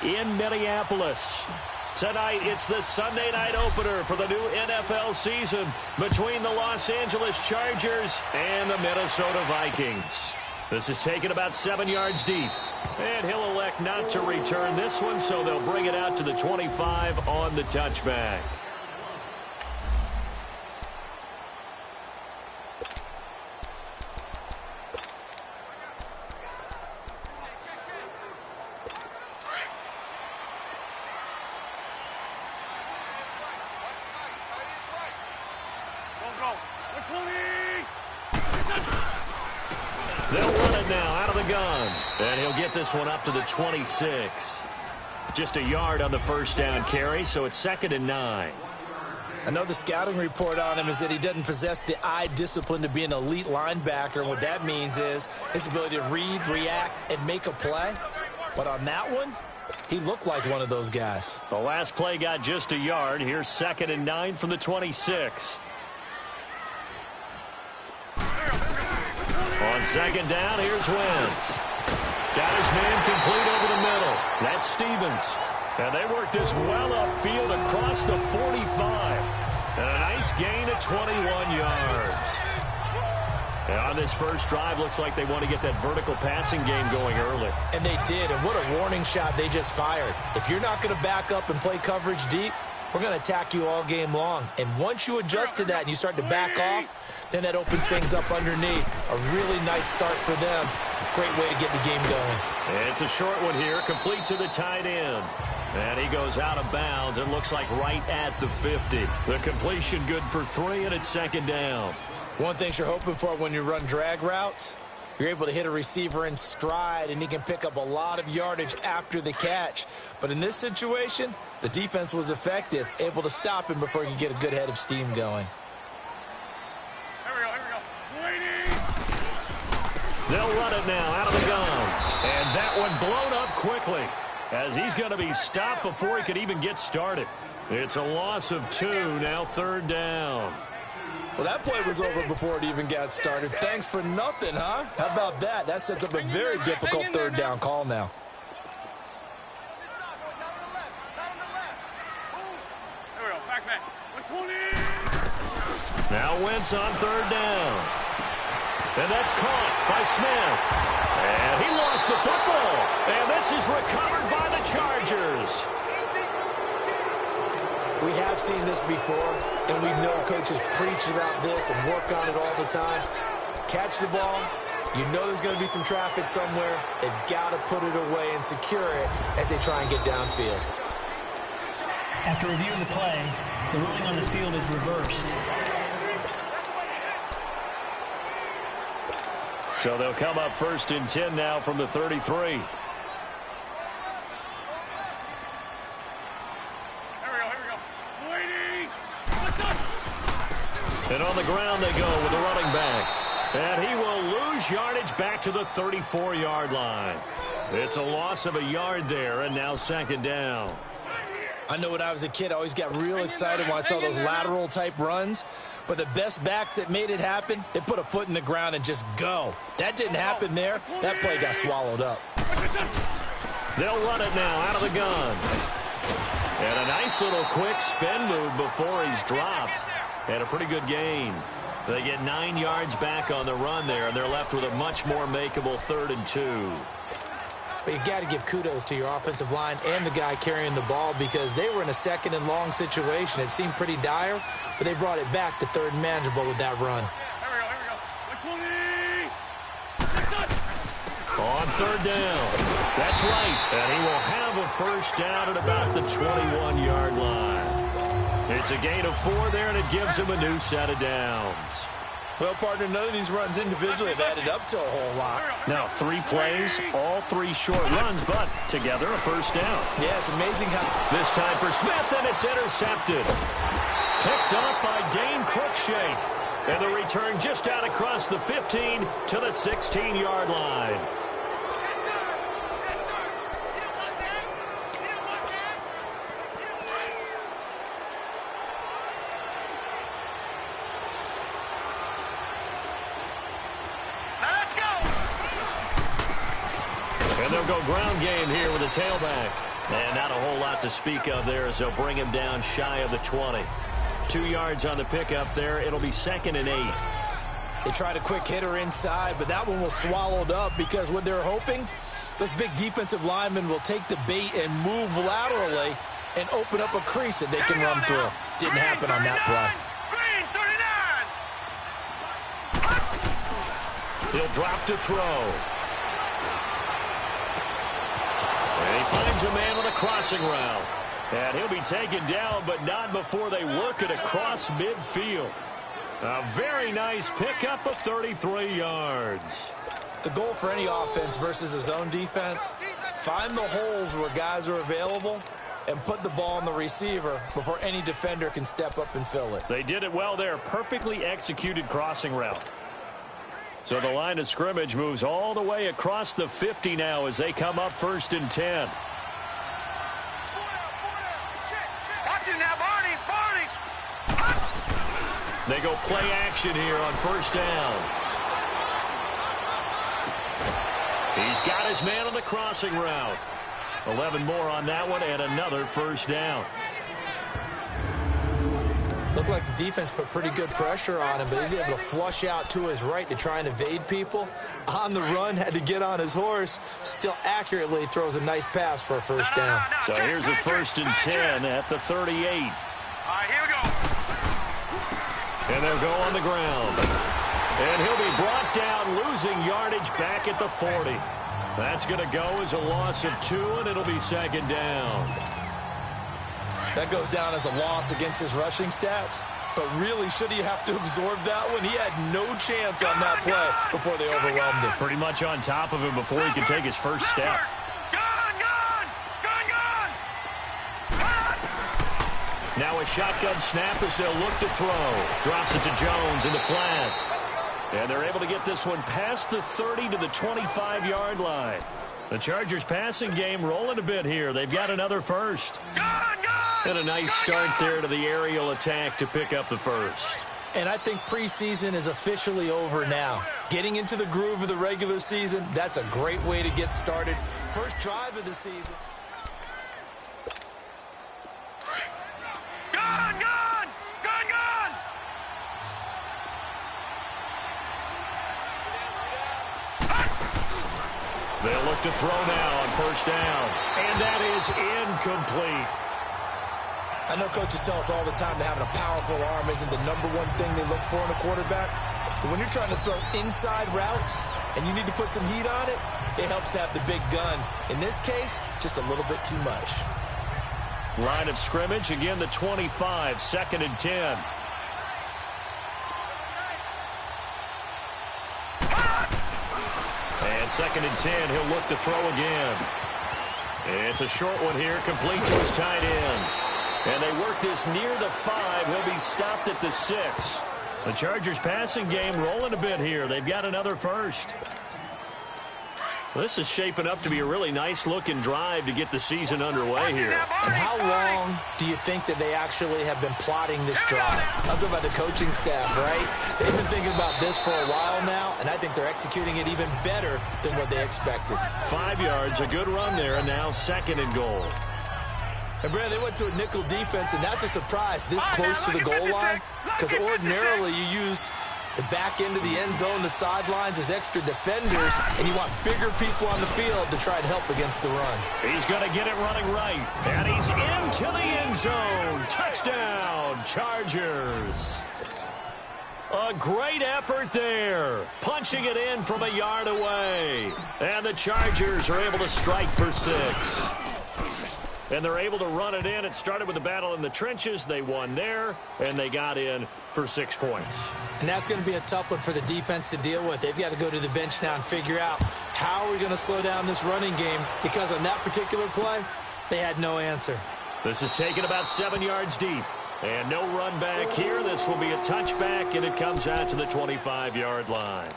in Minneapolis. Tonight, it's the Sunday night opener for the new NFL season between the Los Angeles Chargers and the Minnesota Vikings. This is taken about 7 yards deep, and he'll elect not to return this one, so they'll bring it out to the 25 on the touchback. They'll run it now out of the gun. And he'll get this one up to the 26. Just a yard on the first down carry, so it's 2nd and 9. I know the scouting report on him is that he doesn't possess the eye discipline to be an elite linebacker. And what that means is his ability to read, react, and make a play. But on that one, he looked like one of those guys. The last play got just a yard. Here's 2nd and 9 from the 26. On 2nd down, here's Wentz. Got his man complete over the middle. That's Stevens. And they work this well upfield across the 45. And a nice gain of 21 yards. And on this first drive, looks like they want to get that vertical passing game going early. And they did, and what a warning shot they just fired. If you're not going to back up and play coverage deep, we're going to attack you all game long. And once you adjust to that and you start to back off, then that opens things up underneath. A really nice start for them. Great way to get the game going. And it's a short one here, complete to the tight end. And he goes out of bounds and looks like right at the 50. The completion good for 3, and it's 2nd down. One thing you're hoping for when you run drag routes, you're able to hit a receiver in stride, and he can pick up a lot of yardage after the catch. But in this situation, the defense was effective, able to stop him before he could get a good head of steam going. They'll run it now out of the gun. And that one blown up quickly as he's going to be stopped before he could even get started. It's a loss of 2, now 3rd down. Well, that play was over before it even got started. Thanks for nothing, huh? How about that? That sets up a very difficult 3rd down call now. Now Wentz on 3rd down. And that's caught by Smith. And he lost the football. And this is recovered by the Chargers. We have seen this before, and we know coaches preach about this and work on it all the time. Catch the ball. You know there's going to be some traffic somewhere. They've got to put it away and secure it as they try and get downfield. After review of the play, the ruling on the field is reversed. So they'll come up 1st and 10 now from the 33. And on the ground they go with the running back. And he will lose yardage back to the 34-yard line. It's a loss of a yard there, and now 2nd down. I know when I was a kid, I always got real excited when I saw those lateral-type runs. But the best backs that made it happen, they put a foot in the ground and just go. That didn't happen there. That play got swallowed up. They'll run it now out of the gun. And a nice little quick spin move before he's dropped. And a pretty good gain. They get 9 yards back on the run there, and they're left with a much more makeable 3rd and 2. But you got to give kudos to your offensive line and the guy carrying the ball because they were in a 2nd and long situation. It seemed pretty dire, but they brought it back to 3rd and manageable with that run. On 3rd down. That's right. And he will have a first down at about the 21-yard line. It's a gain of 4 there, and it gives him a new set of downs. Well, partner, none of these runs individually have added up to a whole lot. Now, 3 plays, all 3 short runs, but together a first down. Yeah, it's amazing how... This time for Smith, and it's intercepted. Picked up by Dane Cruikshank. And the return just out across the 15 to the 16-yard line. And they'll go ground game here with a tailback. And not a whole lot to speak of there as they'll bring him down shy of the 20. 2 yards on the pickup there. It'll be 2nd and 8. They tried a quick hitter inside, but that one was swallowed up because what they're hoping, this big defensive lineman will take the bait and move laterally and open up a crease that they can run through. Didn't happen on that play. He'll drop to throw. And he finds a man on a crossing route. And he'll be taken down, but not before they work it across midfield. A very nice pickup of 33 yards. The goal for any offense versus a zone defense, find the holes where guys are available and put the ball on the receiver before any defender can step up and fill it. They did it well there. Perfectly executed crossing route. So the line of scrimmage moves all the way across the 50 now as they come up 1st and 10. They go play action here on 1st down. He's got his man on the crossing route. 11 more on that one and another 1st down. Looked like the defense put pretty good pressure on him, but he's able to flush out to his right to try and evade people. On the run, had to get on his horse. Still accurately throws a nice pass for a 1st down. So here's a 1st and 10 at the 38. All right, here we go. And they'll go on the ground. And he'll be brought down, losing yardage back at the 40. That's going to go as a loss of 2, and it'll be 2nd down. That goes down as a loss against his rushing stats. But really, should he have to absorb that one? He had no chance on that play before they overwhelmed him. Pretty much on top of him before he could take his first step. Now a shotgun snap as they'll look to throw. Drops it to Jones in the flat. And they're able to get this one past the 30 to the 25-yard line. The Chargers passing game rolling a bit here. They've got another 1st. And a nice start there to the aerial attack to pick up the 1st. And I think preseason is officially over now. Getting into the groove of the regular season, that's a great way to get started. First drive of the season. They'll look to throw now on 1st down. And that is incomplete. I know coaches tell us all the time that having a powerful arm isn't the #1 thing they look for in a quarterback. But when you're trying to throw inside routes and you need to put some heat on it, it helps to have the big gun. In this case, just a little bit too much. Line of scrimmage, again the 25, 2nd and 10. And 2nd and 10, he'll look to throw again. It's a short one here, complete to his tight end. And they work this near the 5. He'll be stopped at the 6. The Chargers passing game rolling a bit here. They've got another 1st. This is shaping up to be a really nice-looking drive to get the season underway here. And how long do you think that they actually have been plotting this drive? I'm talking about the coaching staff, right? They've been thinking about this for a while now, and I think they're executing it even better than what they expected. 5 yards, a good run there, and now 2nd and goal. And, Brad, they went to a nickel defense, and that's a surprise this close to the goal line, because ordinarily you use the back end of the end zone, the sidelines as extra defenders, and you want bigger people on the field to try and help against the run. He's going to get it running right, and he's into the end zone. Touchdown, Chargers. A great effort there, punching it in from a yard away. And the Chargers are able to strike for 6. And they're able to run it in. It started with a battle in the trenches. They won there, and they got in for 6 points. And that's going to be a tough one for the defense to deal with. They've got to go to the bench now and figure out how are we going to slow down this running game, because on that particular play, they had no answer. This is taken about 7 yards deep. And no run back here. This will be a touchback, and it comes out to the 25-yard line.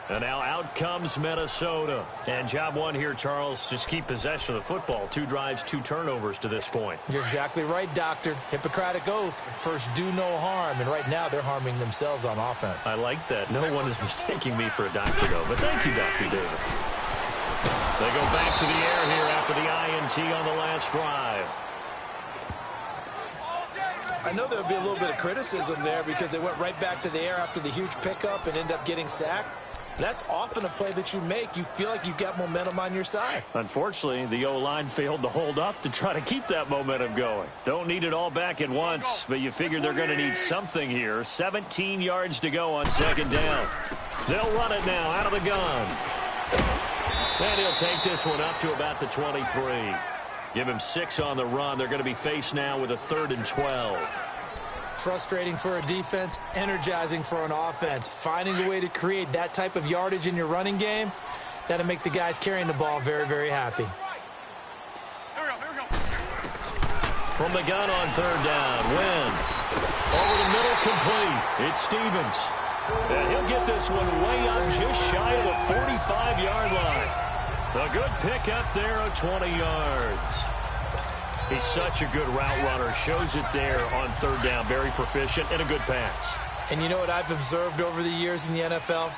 And now out comes Minnesota. And job one here, Charles, just keep possession of the football. 2 drives, 2 turnovers to this point. You're exactly right, Doctor. Hippocratic oath. First, do no harm. And right now, they're harming themselves on offense. I like that. No one is mistaking me for a doctor, though. But thank you, Dr. Davis. They go back to the air here after the INT on the last drive. I know there would be a little bit of criticism there because they went right back to the air after the huge pickup and ended up getting sacked. That's often a play that you make. You feel like you've got momentum on your side. Unfortunately, the O-line failed to hold up to try to keep that momentum going. Don't need it all back at once, but you figure they're going to need something here. 17 yards to go on second down. They'll run it now out of the gun. And he'll take this one up to about the 23. Give him 6 on the run. They're going to be faced now with a 3rd and 12. Frustrating for a defense, energizing for an offense. Finding a way to create that type of yardage in your running game, that'll make the guys carrying the ball very, very happy. Here we go. From the gun on 3rd down, Wentz. Over the middle, complete. It's Stevens. And he'll get this one way up just shy of the 45-yard line. A good pick up there of 20 yards. He's such a good route runner. Shows it there on 3rd down. Very proficient and a good pass. And you know what I've observed over the years in the NFL?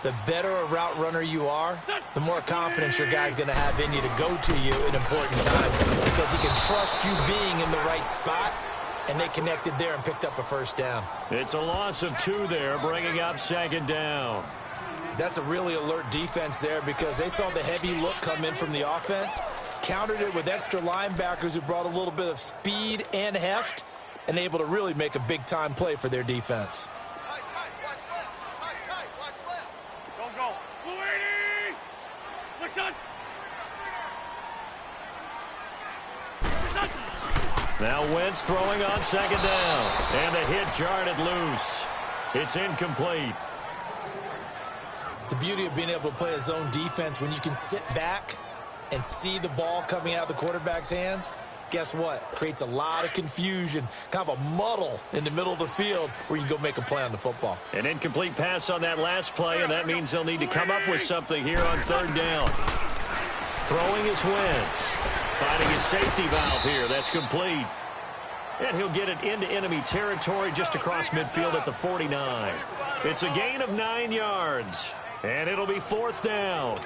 The better a route runner you are, the more confidence your guy's going to have in you to go to you in important times because he can trust you being in the right spot, and they connected there and picked up a 1st down. It's a loss of 2 there, bringing up 2nd down. That's a really alert defense there because they saw the heavy look come in from the offense, countered it with extra linebackers who brought a little bit of speed and heft, and able to really make a big-time play for their defense. Tight, watch left. Go. Louie! Listen! Now Wentz throwing on 2nd down. And the hit jarred it loose. It's incomplete. The beauty of being able to play a zone defense when you can sit back and see the ball coming out of the quarterback's hands, guess what? Creates a lot of confusion, kind of a muddle in the middle of the field where you go make a play on the football. An incomplete pass on that last play, and that means they'll need to come up with something here on 3rd down. Throwing is Wentz. Finding his safety valve here. That's complete. And he'll get it into enemy territory just across midfield at the 49. It's a gain of 9 yards. And it'll be 4th down.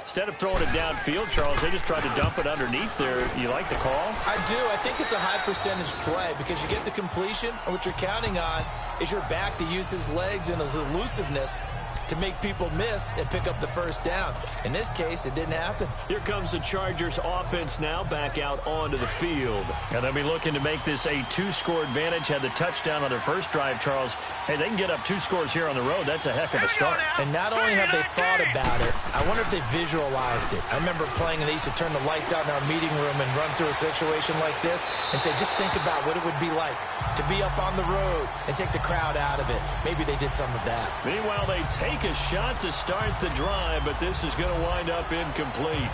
Instead of throwing it downfield, Charles, they just tried to dump it underneath there. You like the call? I do. I think it's a high percentage play because you get the completion, and what you're counting on is your back to use his legs and his elusiveness to make people miss and pick up the 1st down. In this case, it didn't happen. Here comes the Chargers offense now back out onto the field. And they'll be looking to make this a 2-score advantage. Had the touchdown on their first drive, Charles. Hey, they can get up 2 scores here on the road. That's a heck of a start. And not only have they thought about it, I wonder if they visualized it. I remember playing, and they used to turn the lights out in our meeting room and run through a situation like this and say, just think about what it would be like to be up on the road and take the crowd out of it. Maybe they did some of that. Meanwhile, they take a shot to start the drive, but this is going to wind up incomplete.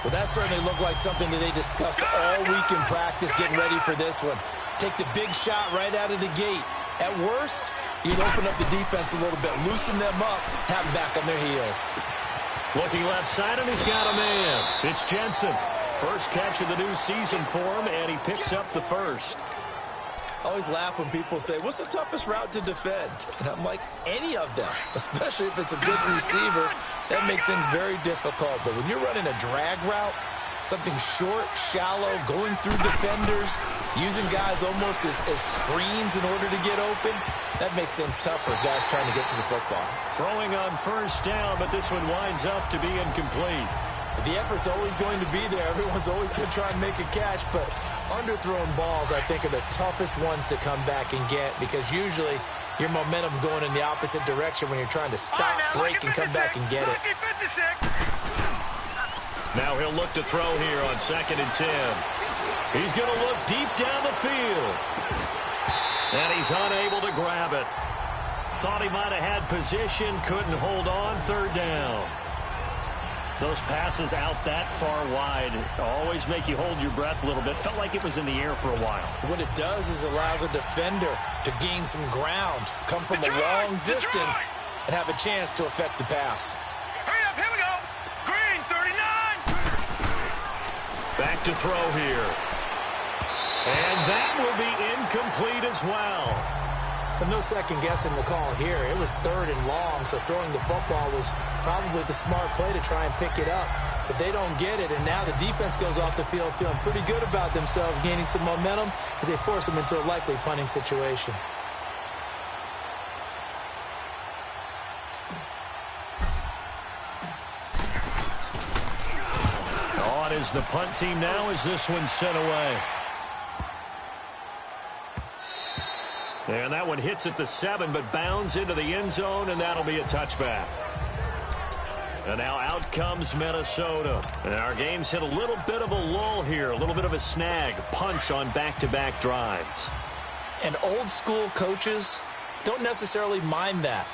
Well, that certainly looked like something that they discussed all week in practice getting ready for this one. Take the big shot right out of the gate. At worst, you'd open up the defense a little bit, loosen them up, have them back on their heels. Looking left side, and he's got a man. It's Jensen. First catch of the new season for him, and he picks up the 1st. I always laugh when people say, what's the toughest route to defend? And I'm like, any of them, especially if it's a good receiver. That makes things very difficult. But when you're running a drag route, something short, shallow, going through defenders, using guys almost as screens in order to get open, that makes things tough for guys trying to get to the football. Throwing on 1st down, but this one winds up to be incomplete. The effort's always going to be there. Everyone's always going to try and make a catch, but underthrown balls, I think, are the toughest ones to come back and get because usually your momentum's going in the opposite direction when you're trying to stop, break, and come back and get it. Now he'll look to throw here on 2nd and 10. He's going to look deep down the field. And he's unable to grab it. Thought he might have had position, couldn't hold on. 3rd down. Those passes out that far wide always make you hold your breath a little bit. Felt like it was in the air for a while. What it does is allows a defender to gain some ground, come from a long distance, and have a chance to affect the pass. Hurry up, here we go. Green, 39. Back to throw here. And that will be incomplete as well. But no second guessing the call here. It was 3rd and long, so throwing the football was probably the smart play to try and pick it up. But they don't get it, and now the defense goes off the field feeling pretty good about themselves, gaining some momentum as they force them into a likely punting situation. On is the punt team now as this one's sent away. And that one hits at the 7, but bounds into the end zone, and that'll be a touchback. And now out comes Minnesota. And our game's hit a little bit of a lull here, a little bit of a snag. Punts on back-to-back drives. And old-school coaches don't necessarily mind that.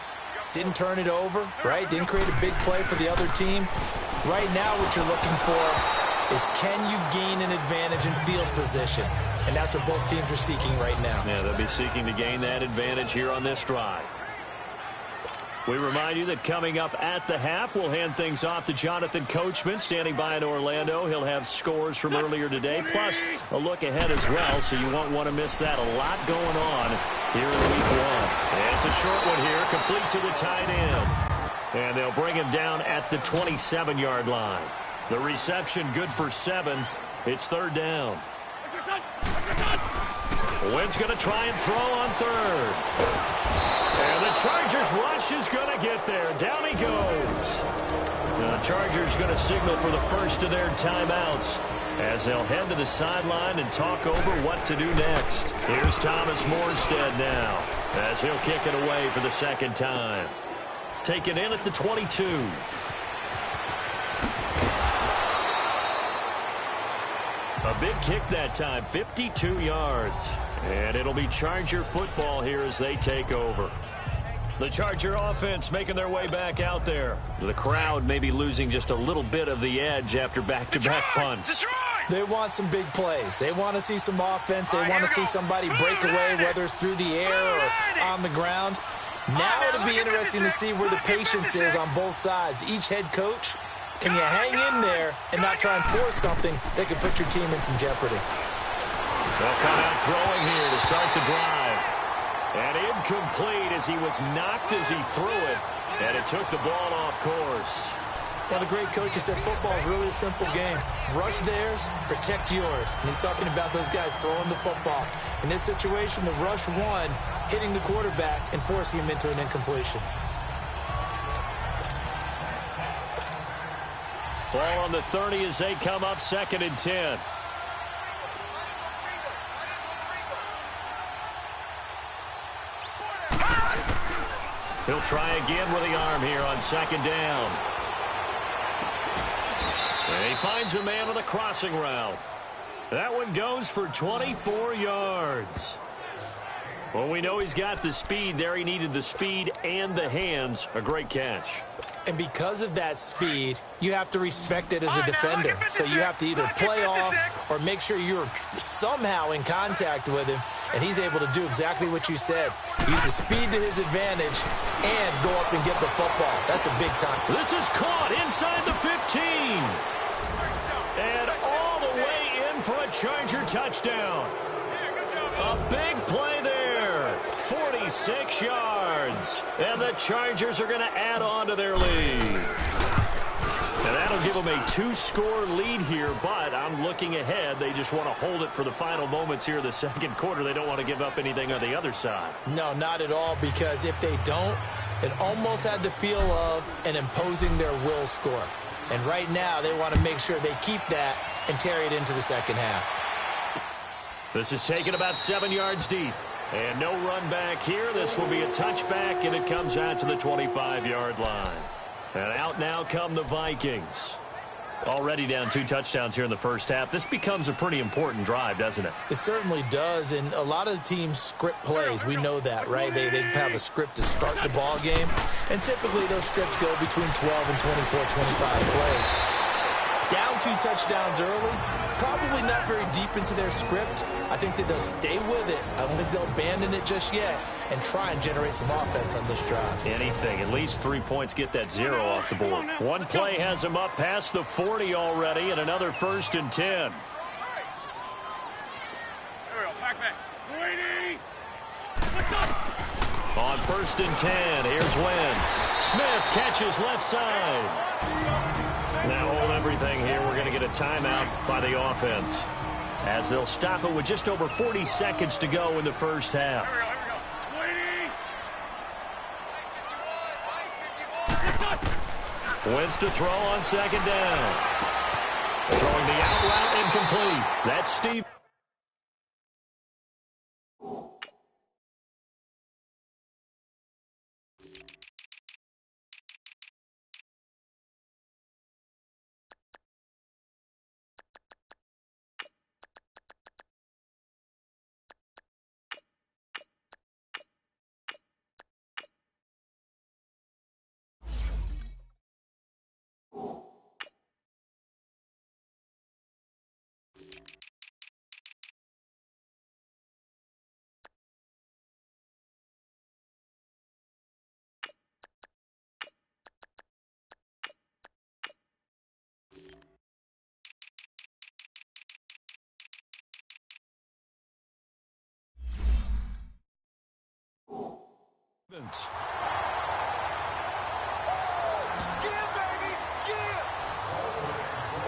Didn't turn it over, right? Didn't create a big play for the other team. Right now what you're looking for is, can you gain an advantage in field position? And that's what both teams are seeking right now. Yeah, they'll be seeking to gain that advantage here on this drive. We remind you that coming up at the half, we'll hand things off to Jonathan Coachman, standing by in Orlando. He'll have scores from earlier today, plus a look ahead as well, so you won't want to miss that. A lot going on here in week 1. It's a short one here, complete to the tight end. And they'll bring him down at the 27-yard line. The reception good for 7. It's 3rd down. Wynn's going to try and throw on 3rd. And the Chargers rush is going to get there. Down he goes. The Chargers going to signal for the first of their timeouts as they'll head to the sideline and talk over what to do next. Here's Thomas Morstead now as he'll kick it away for the 2nd time. Taken in at the 22. A big kick that time, 52 yards. And it'll be Charger football here as they take over. The Charger offense making their way back out there. The crowd may be losing just a little bit of the edge after back-to-back punts. They want some big plays. They want to see some offense. They want to see somebody break away, whether it's through the air or on the ground. Now it'll be interesting to see where the patience is on both sides. Each head coach, can you hang in there and not try and force something that could put your team in some jeopardy? They'll come out throwing here to start the drive. And incomplete as he was knocked as he threw it. And it took the ball off course. Well, the great coach has said football is really a simple game. Rush theirs, protect yours. And he's talking about those guys throwing the football. In this situation, the rush won, hitting the quarterback and forcing him into an incompletion. Ball on the 30 as they come up 2nd and 10. He'll try again with the arm here on 2nd down. And he finds a man on the crossing route. That one goes for 24 yards. Well, we know he's got the speed there. He needed the speed and the hands. A great catch. And because of that speed, you have to respect it as a defender. So you have to either play off or make sure you're somehow in contact with him. And he's able to do exactly what you said. Use the speed to his advantage and go up and get the football. That's a big time. This is caught inside the 15. And all the way in for a Charger touchdown. A big play there. 46 yards. And the Chargers are going to add on to their lead. And that'll give them a 2-score lead here, but I'm looking ahead. They just want to hold it for the final moments here in the 2nd quarter. They don't want to give up anything on the other side. No, not at all, because if they don't, it almost had the feel of an imposing their will score. And right now, they want to make sure they keep that and carry it into the 2nd half. This is taken about 7 yards deep. And no run back here. This will be a touchback, and it comes out to the 25-yard line. And out now come the Vikings. Already down 2 touchdowns here in the first half. This becomes a pretty important drive, doesn't it? It certainly does, and a lot of the teams script plays. We know that, right? They have a script to start the ball game, and typically those scripts go between 12 and 24, 25 plays. Down 2 touchdowns early, probably not very deep into their script. I think that they'll stay with it. I don't think they'll abandon it just yet and try and generate some offense on this drive. Anything. At least 3 points, get that 0 off the board. One play has them up past the 40 already, and another 1st and 10. There we go. Back. 20. What's up? On 1st and 10, here's Wentz. Smith catches left side. Now hold everything here. We're going to get a timeout by the offense, as they'll stop it with just over 40 seconds to go in the first half. Wentz to throw on 2nd down. Throwing the out route incomplete. That's Steve.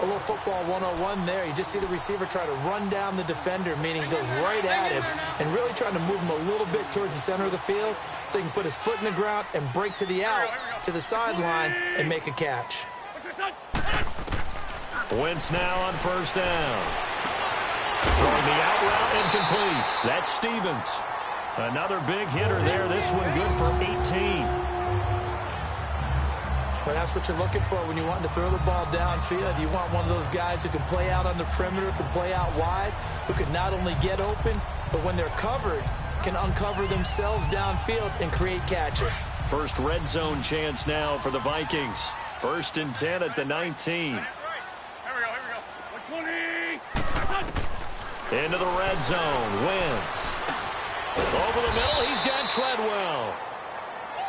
A little football 101 there. You just see the receiver try to run down the defender, meaning he goes right at him and really trying to move him a little bit towards the center of the field so he can put his foot in the ground and break to the out, to the sideline, and make a catch. Wentz now on 1st down. Throwing the out route incomplete. That's Stevens. Another big hitter there. This one good for 18. But that's what you're looking for when you want to throw the ball downfield. You want one of those guys who can play out on the perimeter, can play out wide, who can not only get open, but when they're covered, can uncover themselves downfield and create catches. First red zone chance now for the Vikings. 1st and 10 at the 19. Here we go. 20. Into the red zone. Wentz. Over the middle, he's got Treadwell.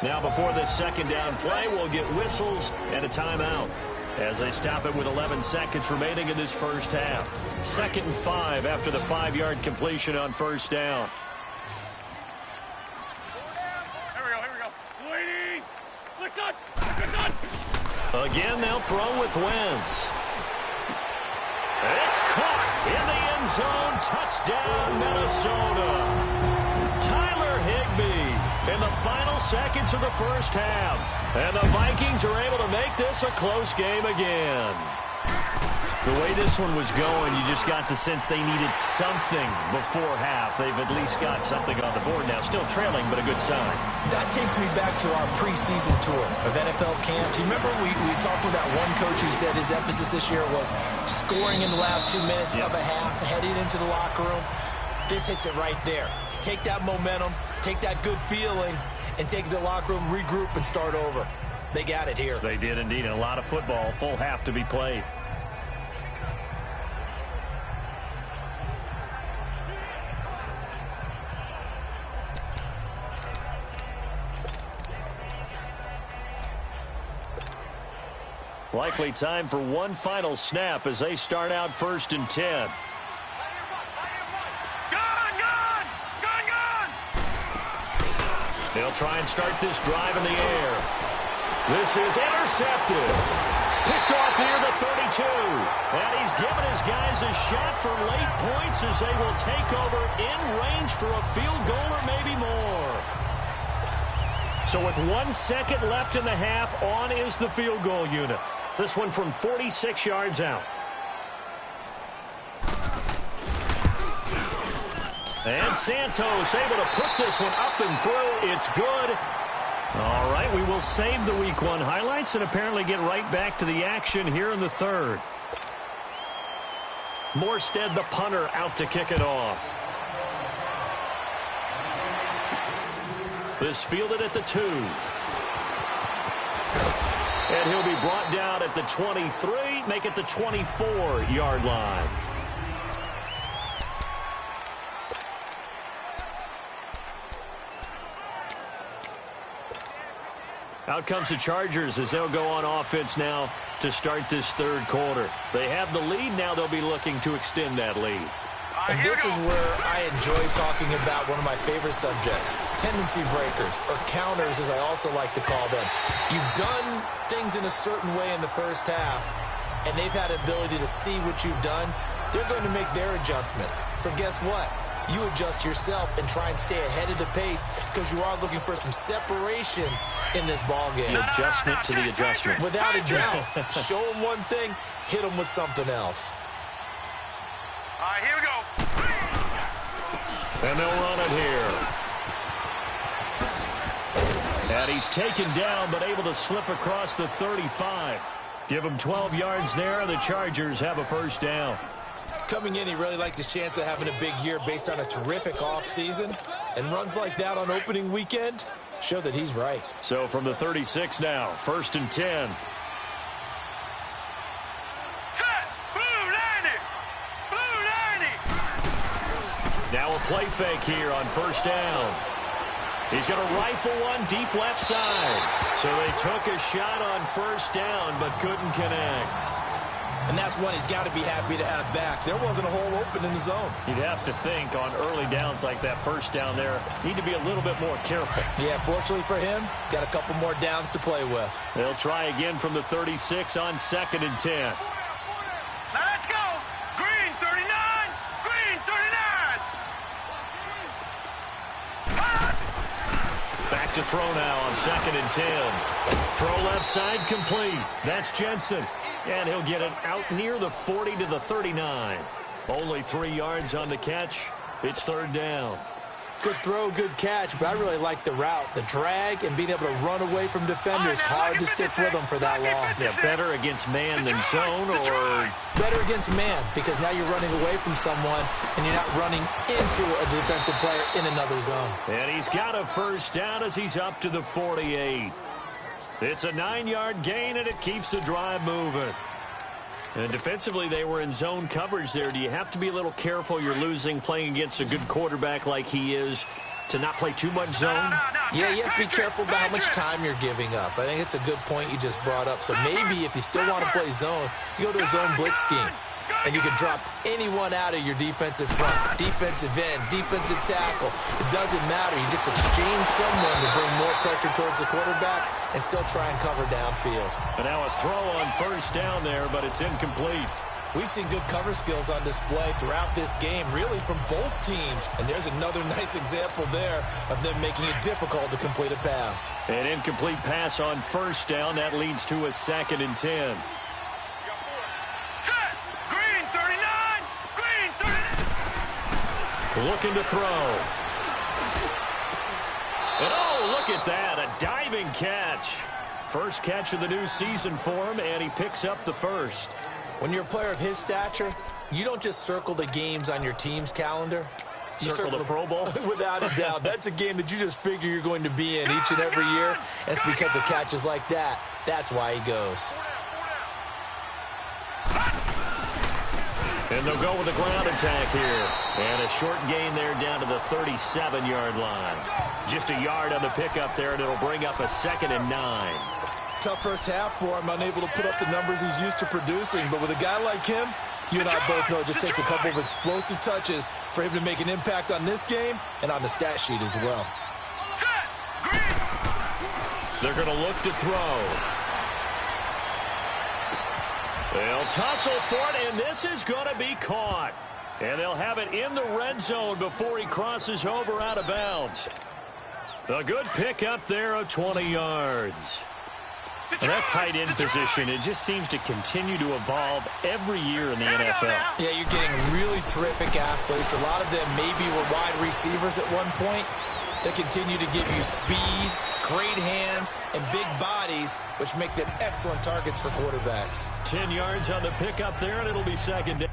Now before this 2nd down play, we'll get whistles and a timeout as they stop it with 11 seconds remaining in this first half. 2nd and 5 after the 5-yard completion on 1st down. Here we go. Lady. Listen. Again, they'll throw with Wentz. It's caught in the end zone. Touchdown, Minnesota. Tyler Higbee in the final seconds of the first half. And the Vikings are able to make this a close game again. The way this one was going, you just got the sense they needed something before half. They've at least got something on the board now. Still trailing, but a good sign. That takes me back to our preseason tour of NFL camps. You remember we talked with that one coach who said his emphasis this year was scoring in the last 2 minutes of a half, heading into the locker room. This hits it right there. Take that momentum, take that good feeling, and take it to the locker room, regroup, and start over. They got it here. They did indeed. And a lot of football, full half to be played. Likely time for one final snap as they start out 1st and 10. They'll try and start this drive in the air. This is intercepted. Picked off near the 32. And he's given his guys a shot for late points as they will take over in range for a field goal or maybe more. So with 1 second left in the half, on is the field goal unit. This one from 46 yards out. And Santos able to put this one up and through. It's good. All right, we will save the Week 1 highlights and apparently get right back to the action here in the 3rd. Morstead, the punter, out to kick it off. This fielded at the 2. And he'll be brought down at the 23, make it the 24-yard line. Out comes the Chargers as they'll go on offense now to start this 3rd quarter. They have the lead. Now they'll be looking to extend that lead. And this is where I enjoy talking about one of my favorite subjects, tendency breakers, or counters as I also like to call them. You've done things in a certain way in the first half, and they've had the ability to see what you've done. They're going to make their adjustments. So guess what? You adjust yourself and try and stay ahead of the pace because you are looking for some separation in this ball game. The adjustment to the adjustment. Without a doubt. Show them one thing, hit them with something else. All right, here we go. And they'll run it here. And he's taken down, but able to slip across the 35. Give him 12 yards there, and the Chargers have a first down. Coming in, he really liked his chance of having a big year based on a terrific offseason. And runs like that on opening weekend show that he's right. So from the 36 now, 1st and 10. Set. Blue 90. Blue 90. Now a play fake here on 1st down. He's going to rifle one deep left side. So they took a shot on 1st down, but couldn't connect. And that's one he's got to be happy to have back. There wasn't a hole open in the zone. You'd have to think on early downs like that 1st down there, need to be a little bit more careful. Yeah, fortunately for him, got a couple more downs to play with. They'll try again from the 36 on 2nd and 10. Now let's go. Green 39. Green 39. Back to throw now on 2nd and 10. Throw left side complete. That's Jensen. And he'll get it out near the 40 to the 39. Only 3 yards on the catch. It's 3rd down. Good throw, good catch, but I really like the route, the drag, and being able to run away from defenders. Hard to stick with them for that long. Yeah, better against man than zone, or better against man, because now you're running away from someone, and you're not running into a defensive player in another zone. And he's got a first down as he's up to the 48. It's a 9-yard gain, and it keeps the drive moving. And defensively, they were in zone coverage there. Do you have to be a little careful? You're losing playing against a good quarterback like he is to not play too much zone? Yeah, you have to be careful about how much time you're giving up. I think it's a good point you just brought up. So maybe if you still want to play zone, you go to a zone blitz scheme. And you can drop anyone out of your defensive front, defensive end, defensive tackle. It doesn't matter. You just exchange someone to bring more pressure towards the quarterback and still try and cover downfield. And now a throw on 1st down there, but it's incomplete. We've seen good cover skills on display throughout this game, really from both teams. And there's another nice example there of them making it difficult to complete a pass. An incomplete pass on 1st down. That leads to a 2nd and 10. Looking to throw. And oh, look at that, a diving catch. First catch of the new season for him, and he picks up the first. When you're a player of his stature, you don't just circle the games on your team's calendar. You circle the Pro Bowl? Without a doubt. That's a game that you just figure you're going to be in each and every year. And it's because of catches like that. That's why he goes. And they'll go with the ground attack here. And a short gain there down to the 37-yard line. Just a yard on the pickup there, and it'll bring up a 2nd and 9. Tough first half for him, unable to put up the numbers he's used to producing. But with a guy like him, you and I both know it just takes a couple of explosive touches for him to make an impact on this game and on the stat sheet as well. They're going to look to throw. They'll tussle for it, and this is going to be caught. And they'll have it in the red zone before he crosses over out of bounds. A good pickup there of 20 yards. And that tight end position, it just seems to continue to evolve every year in the NFL. Yeah, you're getting really terrific athletes. A lot of them maybe were wide receivers at one point. They continue to give you speed, great hands, and big bodies, which make them excellent targets for quarterbacks. 10 yards on the pickup there, and it'll be 2nd down.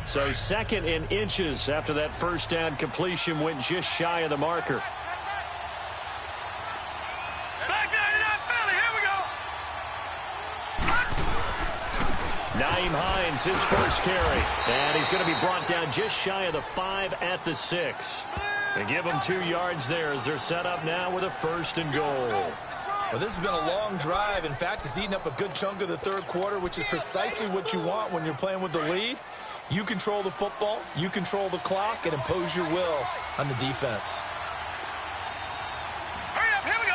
So 2nd and inches after that first down completion went just shy of the marker. Nyheim Hines, his first carry. And he's going to be brought down just shy of the 5 at the 6. They give him 2 yards there as they're set up now with a 1st and goal. Well, this has been a long drive. In fact, it's eaten up a good chunk of the third quarter, which is precisely what you want when you're playing with the lead. You control the football, you control the clock, and impose your will on the defense. Hurry up, here we go.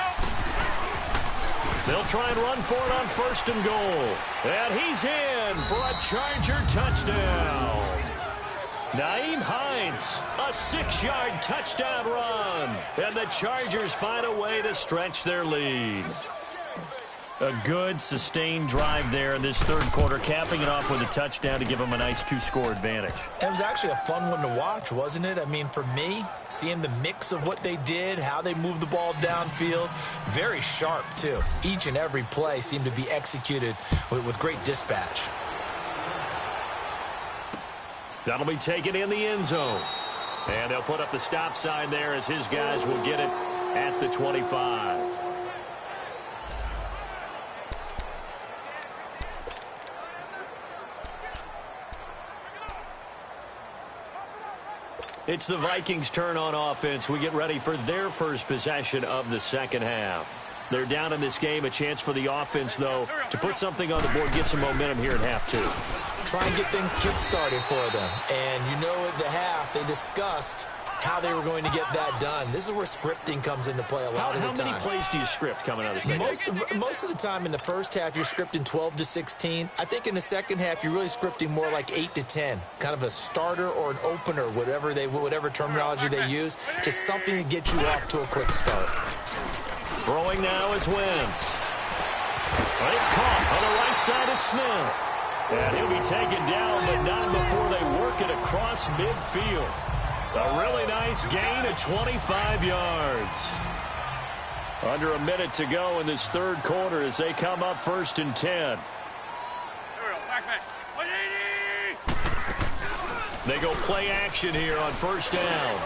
They'll try and run for it on 1st and goal. And he's in for a Charger touchdown. Nyheim Hines, a 6-yard touchdown run. And the Chargers find a way to stretch their lead. A good, sustained drive there in this third quarter, capping it off with a touchdown to give them a nice 2-score advantage. It was actually a fun one to watch, wasn't it? I mean, for me, seeing the mix of what they did, how they moved the ball downfield, very sharp, too. Each and every play seemed to be executed with great dispatch. That'll be taken in the end zone. And they'll put up the stop sign there as his guys will get it at the 25. It's the Vikings' turn on offense. We get ready for their first possession of the second half. They're down in this game. A chance for the offense, though, to put something on the board, get some momentum here in half 2. Try and get things kick-started for them. And you know at the half, they discussed how they were going to get that done. This is where scripting comes into play a lot of the time. How many plays do you script coming out of the second? Most of the time in the first half, you're scripting 12 to 16. I think in the second half, you're really scripting more like 8 to 10. Kind of a starter or an opener, whatever terminology they use, just something to get you off to a quick start. Throwing now is Wentz. But it's caught on the right side at Smith. And he'll be taken down, but not before they work it across midfield. A really nice gain of 25 yards. Under a minute to go in this third quarter as they come up 1st and 10. Here we go, back. 180. They go play action here on 1st down.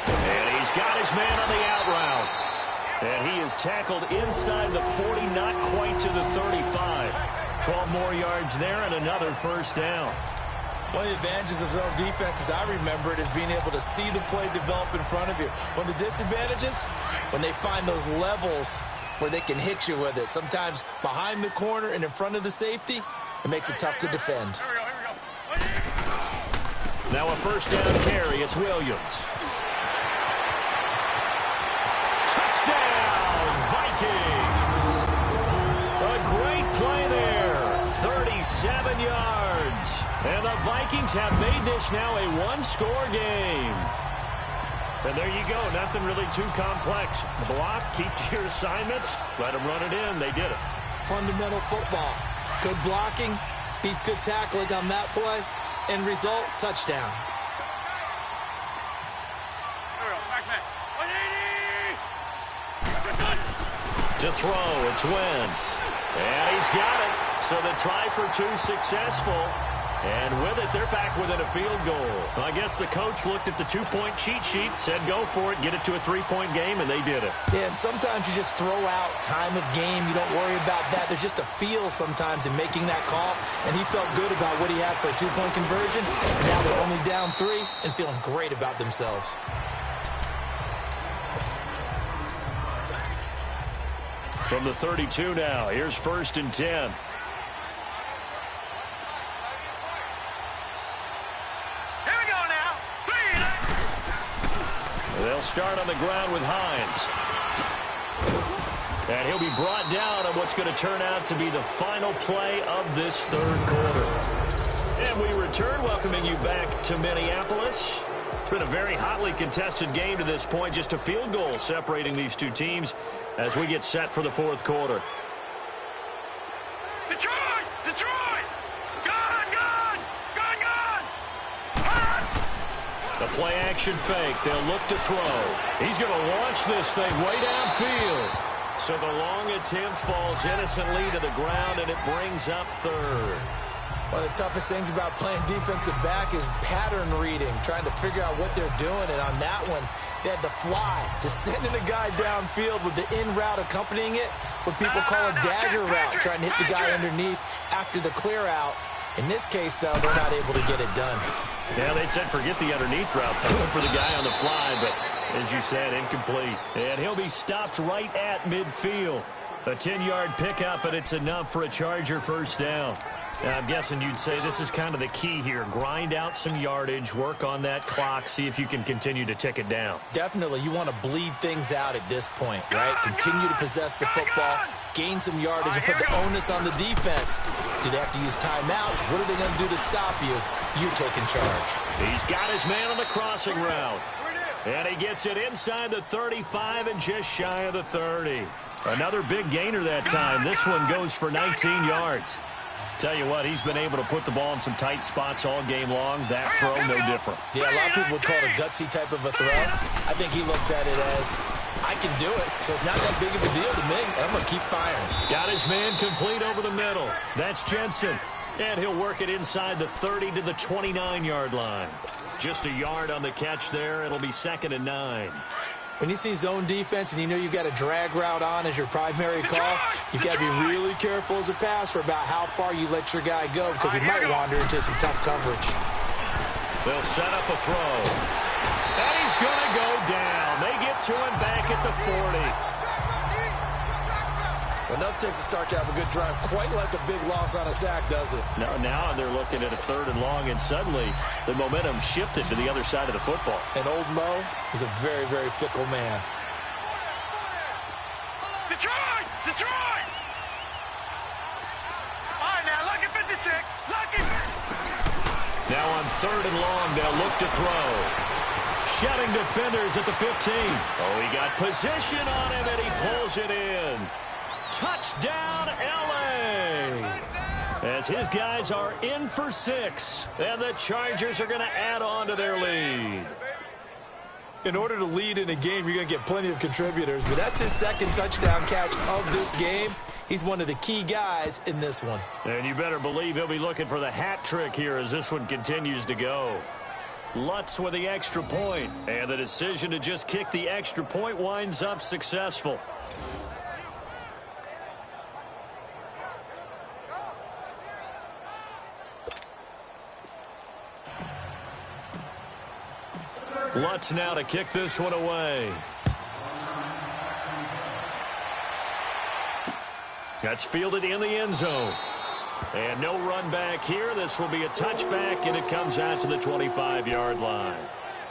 And he's got his man on the out route. And he is tackled inside the 40, not quite to the 35. 12 more yards there and another 1st down. One of the advantages of zone defense, as I remember it, is being able to see the play develop in front of you. One of the disadvantages, when they find those levels where they can hit you with it. Sometimes behind the corner and in front of the safety, it makes it tough to defend. Here we go. Now a 1st down carry. It's Williams. Touchdown, Vikings! A great play there. 37 yards. And the Vikings have made this now a 1-score game. And there you go. Nothing really too complex. Block, keep to your assignments, let them run it in. They did it. Fundamental football. Good blocking beats good tackling on that play. End result, touchdown. Here we go, back. 180. To throw, it's Wentz. And he's got it. So the try for 2 successful. And with it, they're back within a field goal. I guess the coach looked at the 2-point cheat sheet, said go for it, get it to a 3-point game, and they did it. Yeah, and sometimes you just throw out time of game. You don't worry about that. There's just a feel sometimes in making that call, and he felt good about what he had for a 2-point conversion. Now they're only down 3 and feeling great about themselves. From the 32 now, here's 1st and 10. They'll start on the ground with Hines. And he'll be brought down on what's going to turn out to be the final play of this third quarter. And we return, welcoming you back to Minneapolis. It's been a very hotly contested game to this point. Just a field goal separating these two teams as we get set for the fourth quarter. Detroit! Detroit! Gun! The play-action fake. They'll look to throw. He's going to launch this thing way downfield. So the long attempt falls innocently to the ground, and it brings up third. One of the toughest things about playing defensive back is pattern reading, trying to figure out what they're doing. And on that one, they had the fly, just sending a guy downfield with the in route accompanying it, what people call a dagger route, trying to hit the guy underneath after the clear out. In this case, though, they're not able to get it done. Yeah, they said forget the underneath route. They went for the guy on the fly, but as you said, incomplete. And he'll be stopped right at midfield. A 10-yard pickup, and it's enough for a Charger first down. I'm guessing you'd say this is kind of the key here. Grind out some yardage, work on that clock, see if you can continue to tick it down. Definitely. You want to bleed things out at this point, right? Continue to possess the football, gain some yardage, and put the onus on the defense. Do they have to use timeouts? What are they going to do to stop you? You're taking charge. He's got his man on the crossing route. And he gets it inside the 35 and just shy of the 30. Another big gainer that time. This one goes for 19 yards. Tell you what, he's been able to put the ball in some tight spots all game long. That throw, no different. Yeah, a lot of people would call it a gutsy type of a throw. I think he looks at it as, I can do it, so it's not that big of a deal to me, and I'm going to keep firing. Got his man complete over the middle. That's Jensen. And he'll work it inside the 30 to the 29-yard line. Just a yard on the catch there. It'll be 2nd and 9. When you see zone defense and you know you've got a drag route on as your primary call, you've got to be really careful as a passer about how far you let your guy go because he might wander into some tough coverage. They'll set up a throw. And he's going to go down. They get to him back at the 40. Well, nothing takes a start to have a good drive quite like a big loss on a sack, does it? Now they're looking at a 3rd and long, and suddenly the momentum shifted to the other side of the football. And old Mo is a very, very fickle man. Detroit! Detroit! All right, now, lucky 56. Lucky. Now on 3rd and long, they'll look to throw. Shedding defenders at the 15. Oh, he got position on him, and he pulls it in. Touchdown, L.A. As his guys are in for 6, and the Chargers are going to add on to their lead. In order to lead in a game, you're going to get plenty of contributors, but that's his 2nd touchdown catch of this game. He's one of the key guys in this one. And you better believe he'll be looking for the hat trick here as this one continues to go. Lutz with the extra point, and the decision to just kick the extra point winds up successful. Lutz now to kick this one away. That's fielded in the end zone. And no run back here. This will be a touchback, and it comes out to the 25-yard line.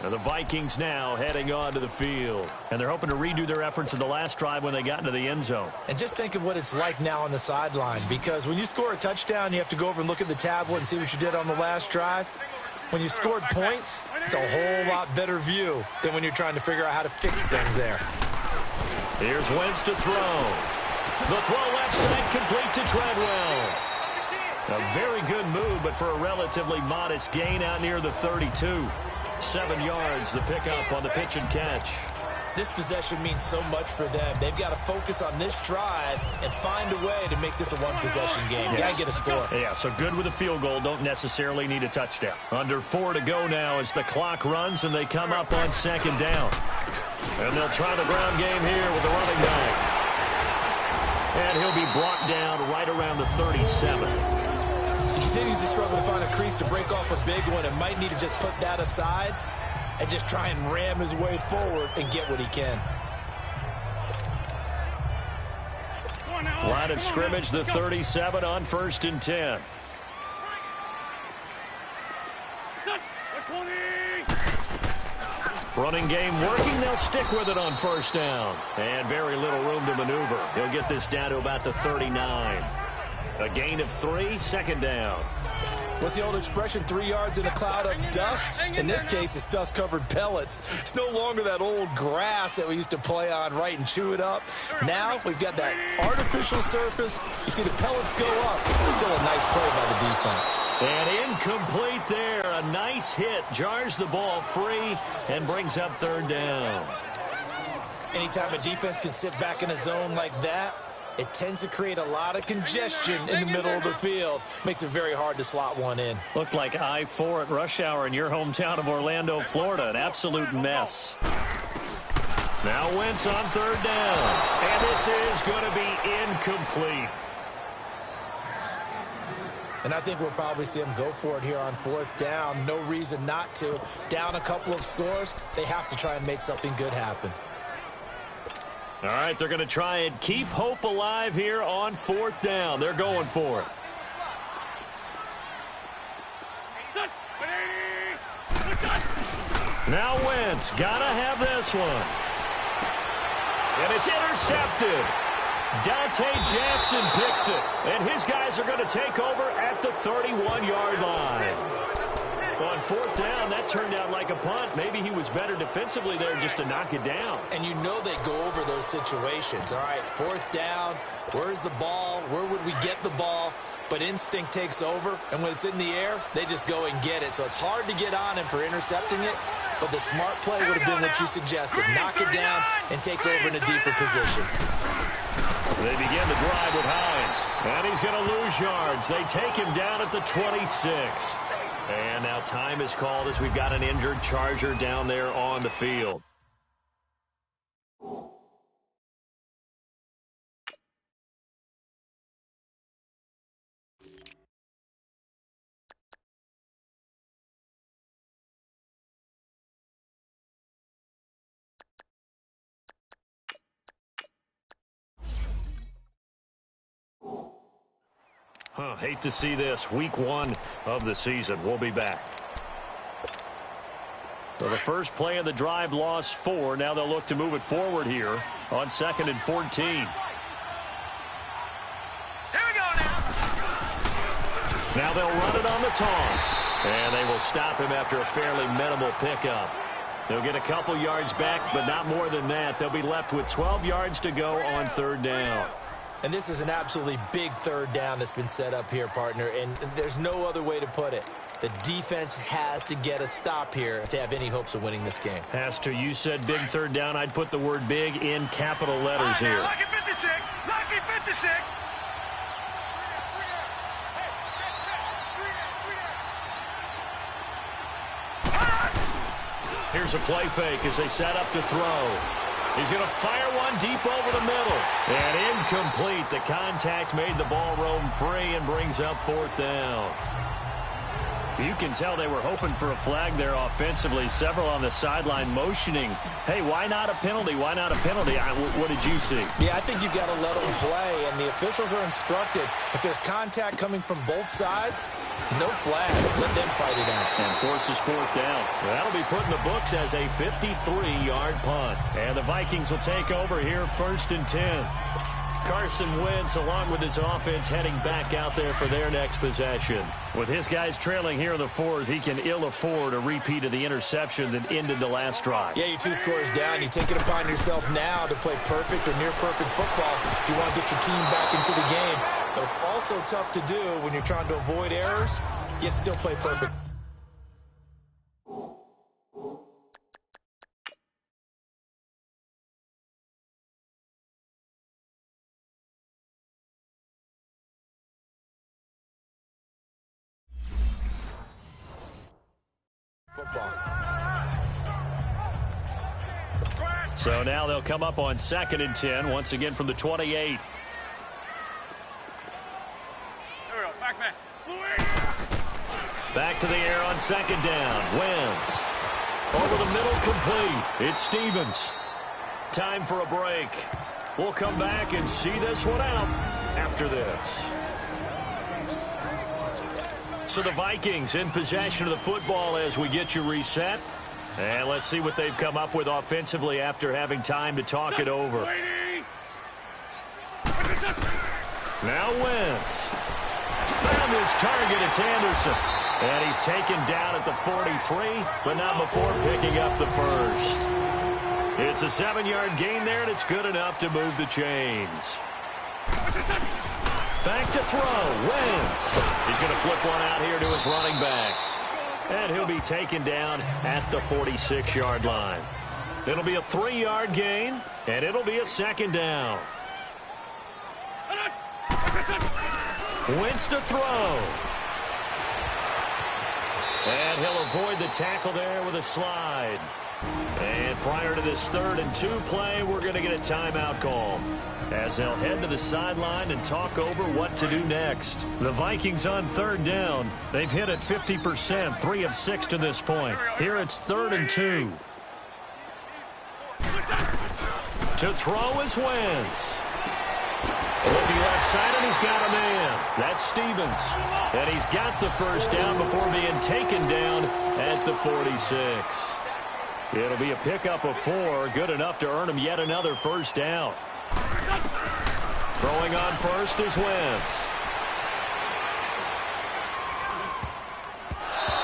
Now the Vikings now heading onto the field. And they're hoping to redo their efforts in the last drive when they got into the end zone. And just think of what it's like now on the sideline, because when you score a touchdown, you have to go over and look at the tablet and see what you did on the last drive. When you scored points, it's a whole lot better view than when you're trying to figure out how to fix things there. Here's Wentz to throw. The throw left side complete to Treadwell. A very good move, but for a relatively modest gain out near the 32. 7 yards, the pickup on the pitch and catch. This possession means so much for them. They've got to focus on this drive and find a way to make this a one-possession game. Yes. Got to get a score. Yeah, so good with a field goal. Don't necessarily need a touchdown. Under 4 to go now as the clock runs and they come up on 2nd down. And they'll try the ground game here with the running back. And he'll be brought down right around the 37. He continues to struggle to find a crease to break off a big one and might need to just put that aside and just try and ram his way forward and get what he can. Line of scrimmage, the 37 on 1st and 10. Running game working. They'll stick with it on 1st down. And very little room to maneuver. He'll get this down to about the 39. A gain of 3, 2nd down. What's the old expression, 3 yards in a cloud of dust? In this case, it's dust-covered pellets. It's no longer that old grass that we used to play on, right, and chew it up. Now we've got that artificial surface. You see the pellets go up. Still a nice play by the defense. And incomplete there. A nice hit. Jars the ball free and brings up 3rd down. Anytime a defense can sit back in a zone like that, it tends to create a lot of congestion in the middle of the field. Makes it very hard to slot one in. Looked like I-4 at rush hour in your hometown of Orlando, Florida. An absolute mess. Now Wentz on 3rd down. And this is going to be incomplete. And I think we'll probably see him go for it here on 4th down. No reason not to. Down a couple of scores, they have to try and make something good happen. All right, they're going to try and keep hope alive here on 4th down. They're going for it. Now Wentz, got to have this one. And it's intercepted. Dante Jackson picks it. And his guys are going to take over at the 31-yard line. On 4th down, that turned out like a punt. Maybe he was better defensively there just to knock it down. And you know they go over those situations. All right, 4th down, where's the ball? Where would we get the ball? But instinct takes over, and when it's in the air, they just go and get it. So it's hard to get on him for intercepting it, but the smart play would have been what you suggested. Knock it down and take over in a deeper position. They begin the drive with Hines, and he's going to lose yards. They take him down at the 26. And now time is called as we've got an injured Charger down there on the field. Hate to see this. Week 1 of the season. We'll be back. So the first play of the drive lost 4. Now they'll look to move it forward here on 2nd and 14. Here we go now. Now they'll run it on the toss. And they will stop him after a fairly minimal pickup. They'll get a couple yards back, but not more than that. They'll be left with 12 yards to go on 3rd down. And this is an absolutely big 3rd down that's been set up here, partner, and there's no other way to put it. The defense has to get a stop here if they have any hopes of winning this game. Pastor, you said big 3rd down. I'd put the word big in capital letters here. Lucky 56. Lucky 56. Here's a play fake as they set up to throw. He's going to fire one deep over the middle. And incomplete. The contact made the ball roam free and brings up 4th down. You can tell they were hoping for a flag there offensively. Several on the sideline motioning. Hey, why not a penalty? Why not a penalty? What did you see? Yeah, I think you've got to let them play, and the officials are instructed. If there's contact coming from both sides, no flag. Let them fight it out. And forces 4th down. That'll be put in the books as a 53-yard punt. And the Vikings will take over here 1st and 10. Carson Wentz, along with his offense, heading back out there for their next possession. With his guys trailing here in the 4th, he can ill afford a repeat of the interception that ended the last drive. Yeah, you're 2 scores down. You take it upon yourself now to play perfect or near-perfect football if you want to get your team back into the game. But it's also tough to do when you're trying to avoid errors, yet still play perfect. Football. So now they'll come up on 2nd and 10, once again from the 28. There we go. Back. Back to the air on 2nd down. Wentz. Over the middle, complete. It's Stevens. Time for a break. We'll come back and see this one out after this. So the Vikings in possession of the football as we get you reset. And let's see what they've come up with offensively after having time to talk it over. Now Wentz. Found his target. It's Anderson. And he's taken down at the 43, but not before picking up the first. It's a 7-yard gain there, and it's good enough to move the chains. Back to throw. Wentz. He's going to flip one out here to his running back. And he'll be taken down at the 46-yard line. It'll be a 3-yard gain, and it'll be a 2nd down. Wentz to throw. And he'll avoid the tackle there with a slide. And prior to this 3rd and 2 play, we're going to get a timeout call, as they'll head to the sideline and talk over what to do next. The Vikings on 3rd down. They've hit it 50%, 3 of 6 to this point. Here it's 3rd and 2. To throw is Wentz. Looking left side, and he's got a man. That's Stevens. And he's got the first down before being taken down at the 46. It'll be a pickup of 4, good enough to earn him yet another first down. Throwing on first is Wentz.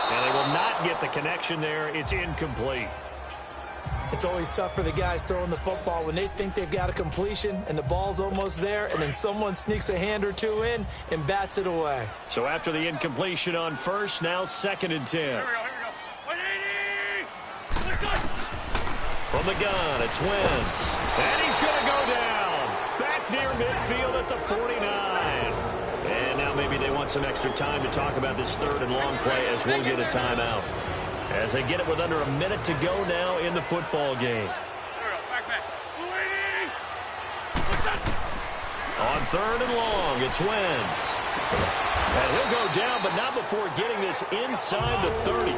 And they will not get the connection there. It's incomplete. It's always tough for the guys throwing the football when they think they've got a completion and the ball's almost there, and then someone sneaks a hand or two in and bats it away. So after the incompletion on first, now 2nd and 10. Here we go. 180! From the gun, it's Wentz. And he's going to go down. Back near midfield at the 49. And now maybe they want some extra time to talk about this 3rd and long play, as we'll get a timeout. As they get it with under a minute to go now in the football game. Back. 280! On 3rd and long, it's Wentz. And he'll go down, but not before getting this inside the 30.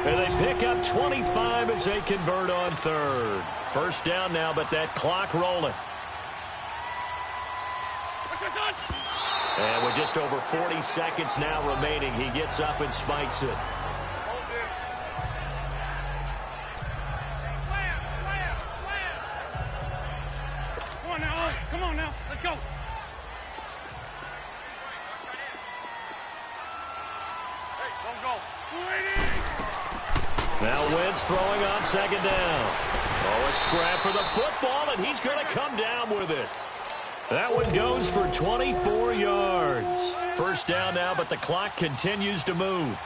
And they pick up 25 as they convert on 3rd. First down now, but that clock rolling. And with just over 40 seconds now remaining, he gets up and spikes it. Come on now. Let's go. Hey, don't go. 280! Now Wentz throwing on 2nd down. Oh, a scrap for the football, and he's going to come down with it. That one goes for 24 yards. First down now, but the clock continues to move.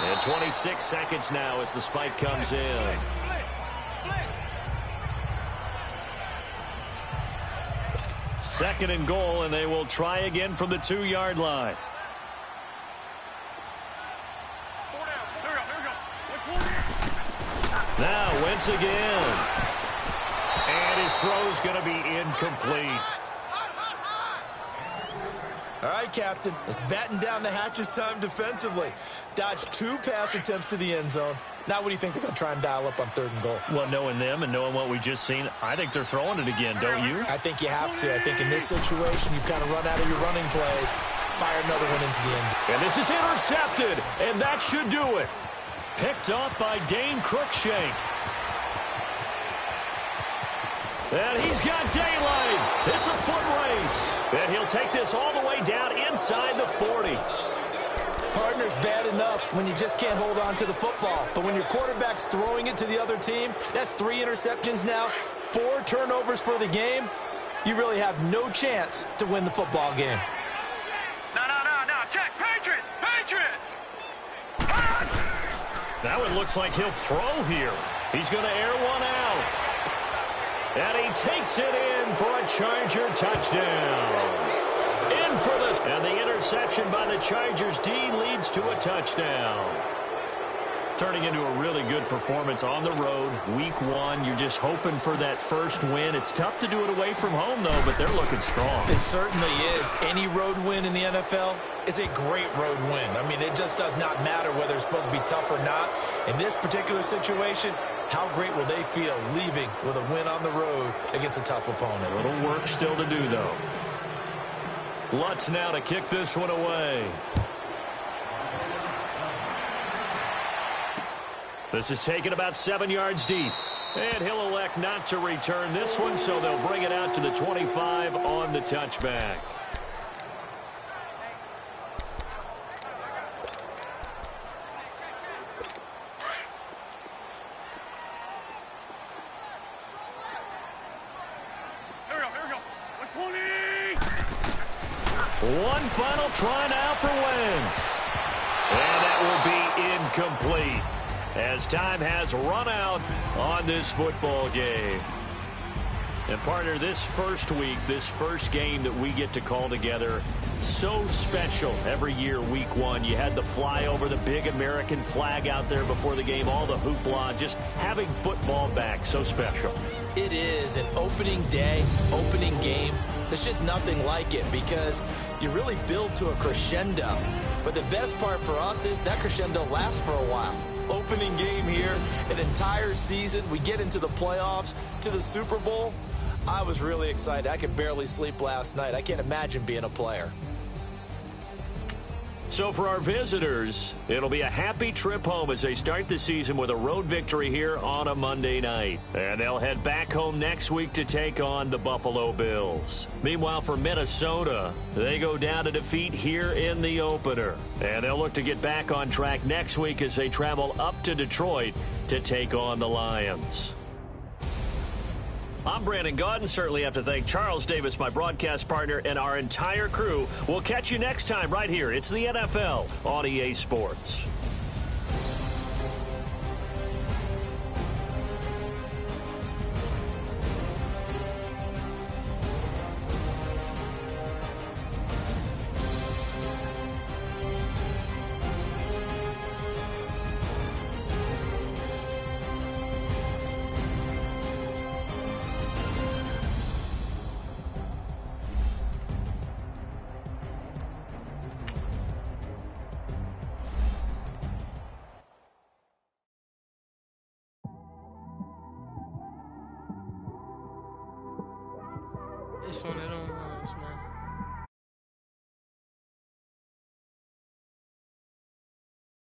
And 26 seconds now as the spike comes in. Second and goal, and they will try again from the 2-yard line. Now Wentz again. And his throw's going to be incomplete. All right, Captain. It's batten down the hatches time defensively. Dodged 2 pass attempts to the end zone. Now what do you think they're going to try and dial up on 3rd and goal? Well, knowing them and knowing what we just seen, I think they're throwing it again, don't you? I think you have to. I think in this situation, you've kind of run out of your running plays. Fire another one into the end zone. And this is intercepted, and that should do it. Picked off by Dane Cruikshank. And he's got daylight. It's a foot race. And he'll take this all the way down inside the 40. Partner's bad enough when you just can't hold on to the football. But when your quarterback's throwing it to the other team, that's 3 interceptions now, 4 turnovers for the game. You really have no chance to win the football game. No. Check. Patriot. That one looks like he'll throw here. He's going to air one out. And he takes it in for a Charger touchdown. In for this. And the interception by the Chargers D leads to a touchdown. Turning into a really good performance on the road. Week 1, you're just hoping for that first win. It's tough to do it away from home, though, but they're looking strong. It certainly is. Any road win in the NFL is a great road win. I mean, it just does not matter whether it's supposed to be tough or not. In this particular situation, how great will they feel leaving with a win on the road against a tough opponent? A little work still to do, though. Lutz now to kick this one away. This is taken about 7 yards deep. And he'll elect not to return this one, so they'll bring it out to the 25 on the touchback. Here we go. 120! One final try now for Wentz. And that will be incomplete, as time has run out on this football game. And partner, this first week, this first game that we get to call together, so special every year, week one. You had the flyover, the big American flag out there before the game, all the hoopla, just having football back, so special. It is an opening day, opening game. There's just nothing like it because you really build to a crescendo. But the best part for us is that crescendo lasts for a while. Opening game here, an entire season. We get into the playoffs, to the Super Bowl. I was really excited. I could barely sleep last night. I can't imagine being a player. So for our visitors, it'll be a happy trip home as they start the season with a road victory here on a Monday night. And they'll head back home next week to take on the Buffalo Bills. Meanwhile, for Minnesota, they go down to defeat here in the opener. And they'll look to get back on track next week as they travel up to Detroit to take on the Lions. I'm Brandon Gaudin. Certainly have to thank Charles Davis, my broadcast partner, and our entire crew. We'll catch you next time right here. It's the NFL on EA Sports. It's one of them ones, man.